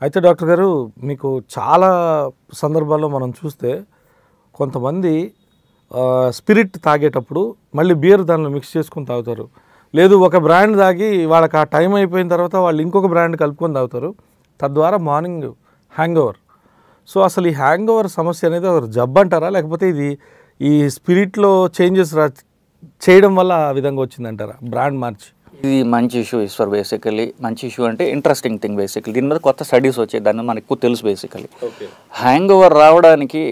అయితే డాక్టర్ గారు మీకు చాలా సందర్భాల్లో మనం చూస్తే కొంతమంది స్పిరిట్ తాగేటప్పుడు మళ్ళీ బియర్ దానిలో మిక్స్ చేసుకొని తాగుతారు. లేదు ఒక బ్రాండ్ తాగి వాళ్ళకి ఆ టైం అయిపోయిన తర్వాత వాళ్ళు ఇంకొక బ్రాండ్ కలుపుకొని తాగుతారు. తద్వారా మార్నింగ్ హ్యాంగ్ ఓవర్. సో అసలు ఈ హ్యాంగ్ ఓవర్ సమస్య అనేది ఒక జబ్బు అంటారా, లేకపోతే ఇది ఈ స్పిరిట్లో చేంజెస్ చేయడం వల్ల ఆ విధంగా వచ్చిందంటారా బ్రాండ్ మార్చి? ఇది మంచి ఇష్యూ ఈశ్వర్. బేసికలీ మంచి ఇష్యూ అంటే ఇంట్రెస్టింగ్ థింగ్. బేసికలీ దీని మీద కొత్త స్టడీస్ వచ్చాయి, దాన్ని మనకు ఎక్కువ తెలుసు. బేసికలీ హ్యాంగ్ ఓవర్ రావడానికి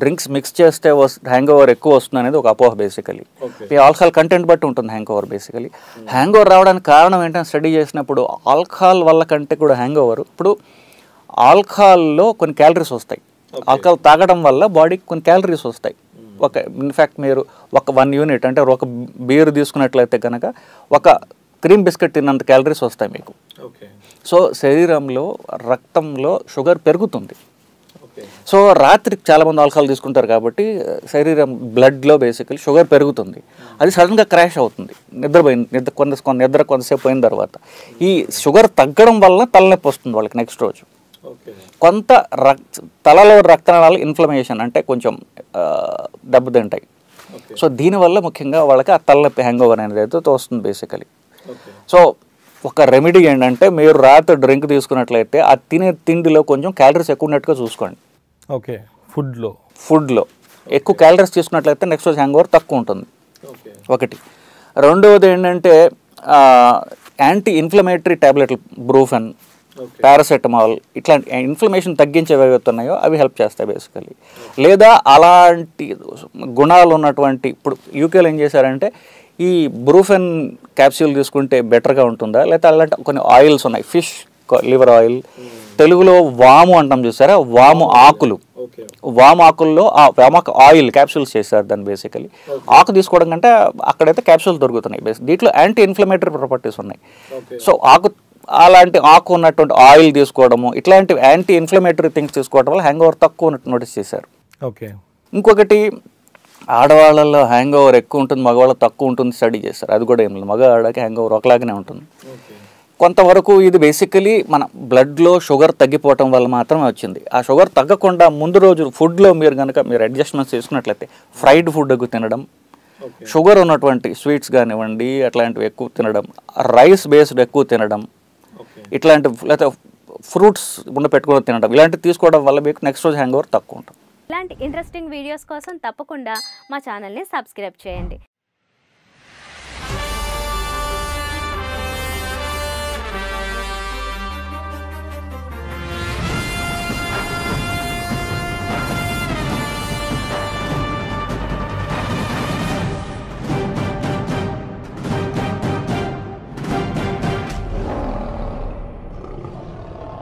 డ్రింక్స్ మిక్స్ చేస్తే హ్యాంగ్ ఓవర్ ఎక్కువ వస్తుంది అనేది ఒక అపోహ. బేసికలీ ఈ ఆల్కహాల్ కంటెంట్ బట్టి ఉంటుంది hang over. Basically hang over రావడానికి కారణం ఏంటంటే స్టడీ చేసినప్పుడు ఆల్కహాల్ వల్ల కంటే కూడా హ్యాంగ్ ఓవర్, ఇప్పుడు ఆల్కహాల్లో కొన్ని క్యాలరీస్ వస్తాయి. ఆల్కహాల్ తాగడం వల్ల బాడీకి కొన్ని క్యాలరీస్ వస్తాయి. ఇన్ఫ్యాక్ట్ మీరు ఒక 1 యూనిట్ అంటే ఒక బీర్ తీసుకున్నట్లయితే కనుక ఒక క్రీమ్ బిస్కెట్ తిన్నంత క్యాలరీస్ వస్తాయి మీకు. సో శరీరంలో రక్తంలో షుగర్ పెరుగుతుంది. సో రాత్రికి చాలామంది ఆల్కహాల్ తీసుకుంటారు కాబట్టి శరీరం బ్లడ్లో బేసికలీ షుగర్ పెరుగుతుంది. అది సడన్గా క్రాష్ అవుతుంది నిద్ర కొంతసేపు పోయిన తర్వాత. ఈ షుగర్ తగ్గడం వల్ల తలనొప్పి వస్తుంది వాళ్ళకి నెక్స్ట్ రోజు. కొంత తలలో రక్తనాళాలు ఇన్ఫ్లమేషన్ అంటే కొంచెం దెబ్బతింటాయి. సో దీనివల్ల ముఖ్యంగా వాళ్ళకి ఆ తలనొప్పి హ్యాంగ్ ఓవర్ అనేది అయితే వస్తుంది బేసికలీ. సో ఒక రెమెడీ ఏంటంటే మీరు రాత్రి డ్రింక్ తీసుకున్నట్లయితే ఆ తినే తిండిలో కొంచెం క్యాలరీస్ ఎక్కువ ఉన్నట్టుగా చూసుకోండి. ఓకే, ఫుడ్లో ఎక్కువ క్యాలరీస్ తీసుకున్నట్లయితే నెక్స్ట్ రోజు హ్యాంగ్ ఓవర్ తక్కువ ఉంటుంది. ఒకటి. రెండవది ఏంటంటే యాంటీ ఇన్ఫ్లమేటరీ ట్యాబ్లెట్లు, బ్రూఫెన్, పారాసెటమాల్, ఇట్లాంటి ఇన్ఫ్లమేషన్ తగ్గించేవి ఉన్నాయో అవి హెల్ప్ చేస్తాయి బేసికలీ. లేదా అలాంటి గుణాలు ఉన్నటువంటి, ఇప్పుడు యూకేలో ఏం చేశారంటే ఈ బ్రూఫెన్ క్యాప్సూల్ తీసుకుంటే బెటర్గా ఉంటుందా, లేదా అలాంటి కొన్ని ఆయిల్స్ ఉన్నాయి. ఫిష్ లివర్ ఆయిల్, తెలుగులో వాము అంటాం చూసారా, వాము ఆకుల్లో ఆ వామాకు ఆయిల్ క్యాప్సూల్స్ చేశారు దాన్ని. బేసికలీ ఆకు తీసుకోవడం కంటే అక్కడైతే క్యాప్సూల్స్ దొరుకుతున్నాయి. దీంట్లో యాంటీ ఇన్ఫ్లమేటరీ ప్రాపర్టీస్ ఉన్నాయి. సో అలాంటి ఆకు ఉన్నటువంటి ఆయిల్ తీసుకోవడము, ఇట్లాంటి యాంటీ ఇన్ఫ్లమేటరీ థింగ్స్ తీసుకోవడం వల్ల హ్యాంగ్ ఓవర్ తక్కువ ఉన్నట్టు నోటీస్ చేశారు. ఇంకొకటి, ఆడవాళ్ళలో హ్యాంగ్ ఓవర్ ఎక్కువ ఉంటుంది, మగవాళ్ళకి తక్కువ ఉంటుంది స్టడీ చేశారు. అది కూడా ఏం లేదు, మగ ఆడకి హ్యాంగ్ ఓవర్ ఒకలాగానే ఉంటుంది. కొంతవరకు ఇది బేసికలీ మన బ్లడ్లో షుగర్ తగ్గిపోవటం వల్ల మాత్రమే వచ్చింది. ఆ షుగర్ తగ్గకుండా ముందు రోజు ఫుడ్లో మీరు అడ్జస్ట్మెంట్స్ చేసుకున్నట్లయితే ఫ్రైడ్ ఫుడ్ ఎక్కువ తినడం, షుగర్ ఉన్నటువంటి స్వీట్స్ కానివ్వండి అట్లాంటివి ఎక్కువ తినడం, రైస్ బేస్డ్ ఎక్కువ తినడం, ఇట్లాంటి లేకపోతే ఫ్రూట్స్ పెట్టుకుని తినడం, ఇలాంటివి తీసుకోవడం వల్ల మీకు నెక్స్ట్ రోజు హ్యాంగ్ ఓవర్ తక్కువ ఉంటుంది. ఇలాంటి ఇంట్రెస్టింగ్ వీడియోస్ కోసం తప్పకుండా మా ఛానల్ని సబ్స్క్రైబ్ చేయండి.